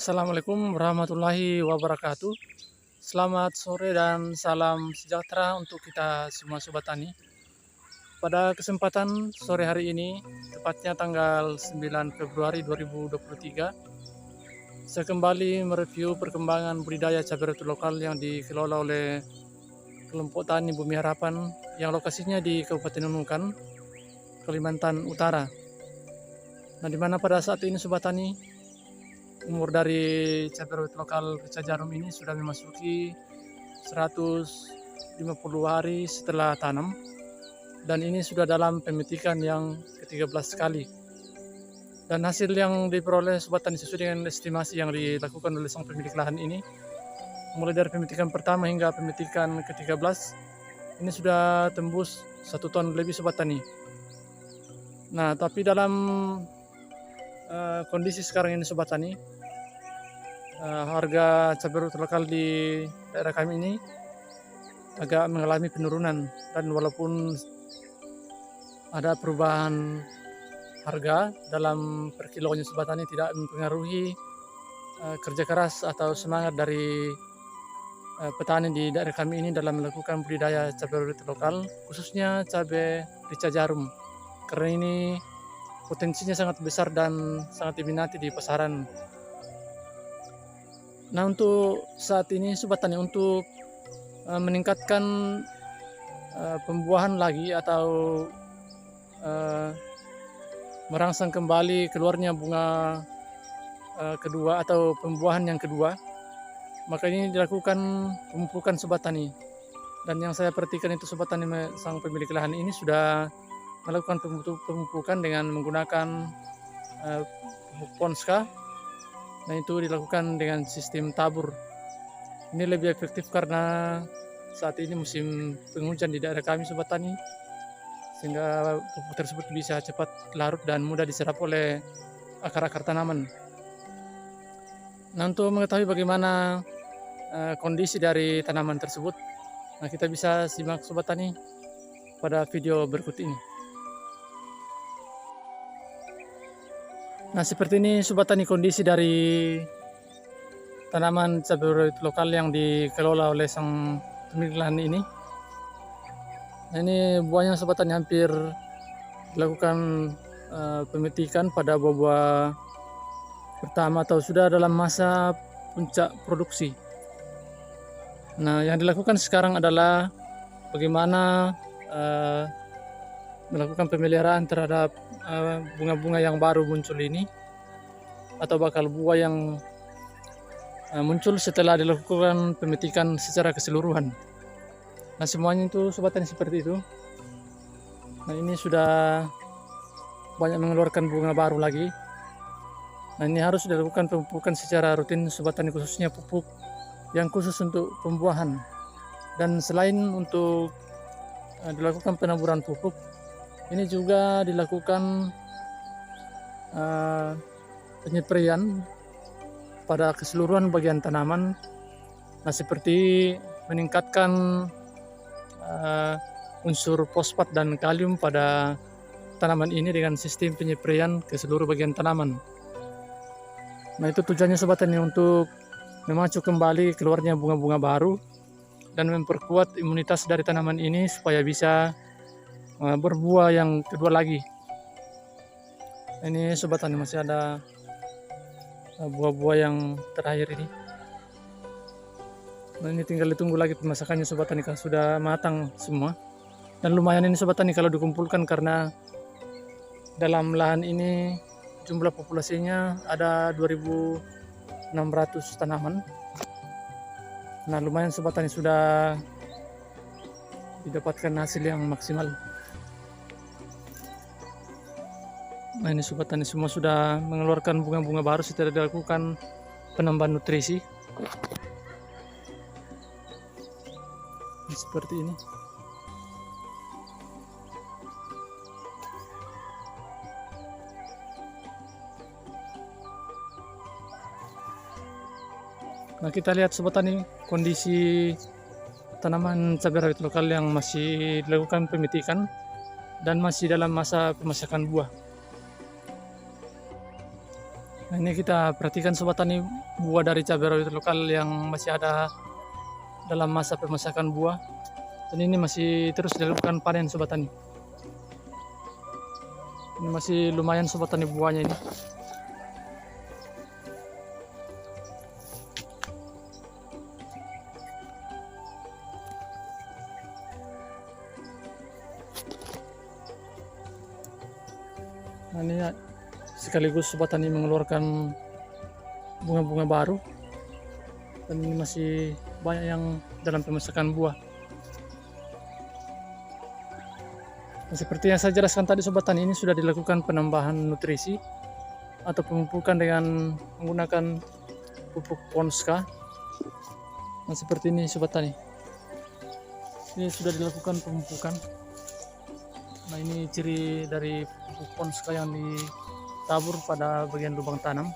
Assalamualaikum warahmatullahi wabarakatuh. Selamat sore dan salam sejahtera untuk kita semua sobat tani. Pada kesempatan sore hari ini, tepatnya tanggal 9 Februari 2023, saya kembali mereview perkembangan budidaya cabai rawit lokal yang dikelola oleh kelompok tani Bumi Harapan yang lokasinya di Kabupaten Nunukan, Kalimantan Utara. Nah, di mana pada saat ini sobat tani, umur dari cabai rawit lokal Rica Jarum ini sudah memasuki 150 hari setelah tanam, dan ini sudah dalam pemetikan yang ke-13 kali. Dan hasil yang diperoleh sobat tani sesuai dengan estimasi yang dilakukan oleh sang pemilik lahan ini, mulai dari pemetikan pertama hingga pemetikan ke-13, ini sudah tembus 1 ton lebih sobat tani. Nah, tapi dalam kondisi sekarang ini sobat tani, harga cabai rawit lokal di daerah kami ini agak mengalami penurunan, dan walaupun ada perubahan harga dalam per kilonya sobat tani, tidak mempengaruhi kerja keras atau semangat dari petani di daerah kami ini dalam melakukan budidaya cabai rawit lokal, khususnya cabai Rica Jarum, karena ini potensinya sangat besar dan sangat diminati di pasaran. Nah, untuk saat ini sobat tani, untuk meningkatkan pembuahan lagi atau merangsang kembali keluarnya bunga kedua atau pembuahan yang kedua, maka ini dilakukan pemupukan sobat tani. Dan yang saya perhatikan itu sobat tani, sang pemilik lahan ini sudah melakukan pemupukan dengan menggunakan pupuk Ponska. Nah, itu dilakukan dengan sistem tabur. Ini lebih efektif karena saat ini musim penghujan di daerah kami sobat tani, sehingga pupuk tersebut bisa cepat larut dan mudah diserap oleh akar-akar tanaman. Nah, untuk mengetahui bagaimana kondisi dari tanaman tersebut, nah kita bisa simak sobat tani pada video berikut ini. Nah, seperti ini sobat tani kondisi dari tanaman cabai rawit lokal yang dikelola oleh sang pemilik lahan ini. Nah, ini buahnya sobat tani hampir dilakukan pemetikan pada buah-buah pertama atau sudah dalam masa puncak produksi. Nah, yang dilakukan sekarang adalah bagaimana melakukan pemeliharaan terhadap bunga-bunga yang baru muncul ini, atau bakal buah yang muncul setelah dilakukan pemetikan secara keseluruhan. Nah, semuanya itu sobat tani seperti itu. Nah, ini sudah banyak mengeluarkan bunga baru lagi. Nah, ini harus dilakukan pemupukan secara rutin sobat tani, khususnya pupuk yang khusus untuk pembuahan. Dan selain untuk dilakukan penaburan pupuk, ini juga dilakukan penyepraian pada keseluruhan bagian tanaman. Nah, seperti meningkatkan unsur fosfat dan kalium pada tanaman ini dengan sistem penyepraian ke seluruh bagian tanaman. Nah, itu tujuannya sobat tani untuk memacu kembali keluarnya bunga-bunga baru dan memperkuat imunitas dari tanaman ini supaya bisa berbuah yang kedua lagi. Ini sobat tani masih ada buah-buah yang terakhir ini. Nah, ini tinggal ditunggu lagi pemasakannya sobat tani, kalau sudah matang semua. Dan lumayan ini sobat tani kalau dikumpulkan, karena dalam lahan ini jumlah populasinya ada 2.600 tanaman. Nah, lumayan sobat tani, sudah didapatkan hasil yang maksimal. Nah, ini sobat tani semua sudah mengeluarkan bunga-bunga baru setelah dilakukan penambahan nutrisi. Seperti ini. Nah, kita lihat sobat tani kondisi tanaman cabai rawit lokal yang masih dilakukan pemetikan dan masih dalam masa pemasakan buah. Nah, ini kita perhatikan sobat tani, buah dari cabai rawit lokal yang masih ada dalam masa pemasakan buah, dan ini masih terus dilakukan panen sobat tani. Ini masih lumayan sobat tani buahnya ini. Nah, ini sekaligus sobat tani mengeluarkan bunga-bunga baru, dan ini masih banyak yang dalam pemasakan buah. Nah, seperti yang saya jelaskan tadi sobat tani, ini sudah dilakukan penambahan nutrisi atau pemupukan dengan menggunakan pupuk Ponska. Nah, seperti ini sobat tani, ini sudah dilakukan pemupukan. Nah, ini ciri dari pupuk Ponska yang ditabur pada bagian lubang tanam.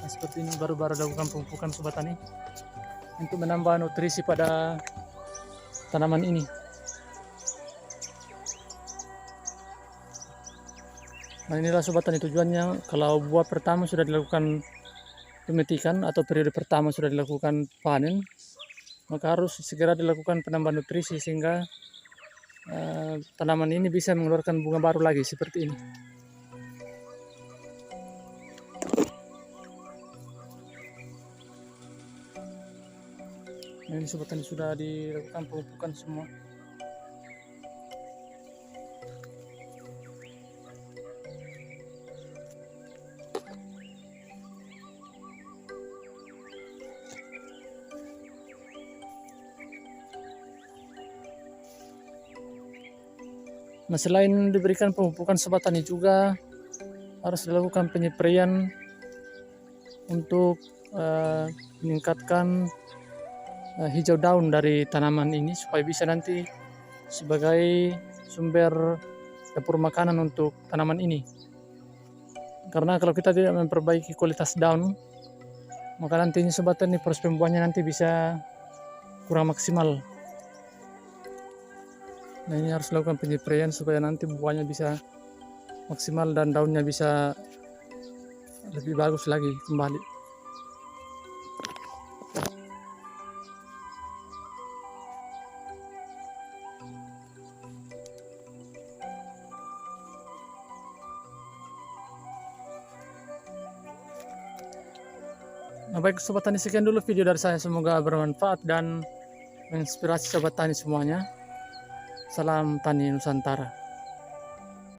Nah, seperti ini baru-baru dilakukan pemupukan sobat tani untuk menambah nutrisi pada tanaman ini. Nah, inilah sobat tani tujuannya, kalau buah pertama sudah dilakukan pemetikan atau periode pertama sudah dilakukan panen, maka harus segera dilakukan penambahan nutrisi sehingga tanaman ini bisa mengeluarkan bunga baru lagi seperti ini. Nah, ini sobat tani sudah dilakukan pemupukan semua. Nah, selain diberikan pemupukan sobat tani, juga harus dilakukan penyepraian untuk meningkatkan hijau daun dari tanaman ini supaya bisa nanti sebagai sumber dapur makanan untuk tanaman ini. Karena kalau kita tidak memperbaiki kualitas daun, maka nantinya sobat tani proses pembuahannya nanti bisa kurang maksimal. Nah, ini harus dilakukan penyepraian supaya nanti buahnya bisa maksimal dan daunnya bisa lebih bagus lagi kembali. Nah, baik sobat tani, sekian dulu video dari saya, semoga bermanfaat dan menginspirasi sobat tani semuanya. Salam Tani Nusantara.